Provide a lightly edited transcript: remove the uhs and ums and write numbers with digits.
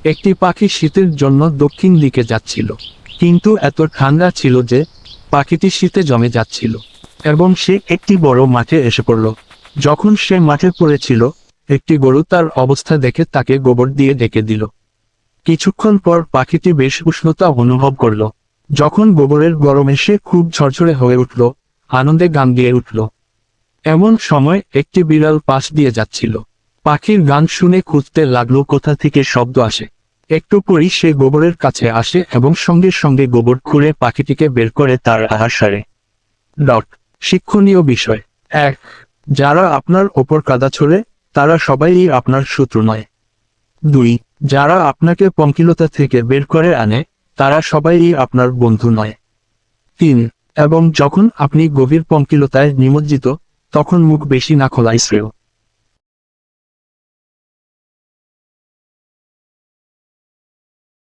একটি পাখি শীতের জন্য দক্ষিণ দিকে যাচ্ছিল, কিন্তু এত ঠান্ডা ছিল যে পাখিটি শীতে জমে যাচ্ছিল এবং সে একটি বড় মাঠে এসে পড়ল। যখন সে মাঠে পড়েছিল, একটি গরু তার অবস্থা দেখে তাকে গোবর দিয়ে ঢেকে দিল। কিছুক্ষণ পর পাখিটি বেশ উষ্ণতা অনুভব করল। যখন গোবরের গরমে সে খুব ঝরঝরে হয়ে উঠল, আনন্দে গান দিয়ে উঠল। এমন সময় একটি বিড়াল পাশ দিয়ে যাচ্ছিল। পাখির গান শুনে খুঁজতে লাগলো কোথা থেকে শব্দ আসে। একটু পরই সে গোবরের কাছে আসে এবং সঙ্গে সঙ্গে গোবর খুঁড়ে পাখিটিকে বের করে তার আহার সারে। শিক্ষণীয় বিষয় 1. যারা আপনার ওপর কাদা ছোড়ে, তারা সবাই আপনার শত্রু নয়। 2. যারা আপনাকে পঙ্কিলতা থেকে বের করে আনে, তারা সবাই আপনার বন্ধু নয়। 3. এবং যখন আপনি গভীর পঙ্কিলতায় নিমজ্জিত, তখন মুখ বেশি না খোলাই শ্রেয়।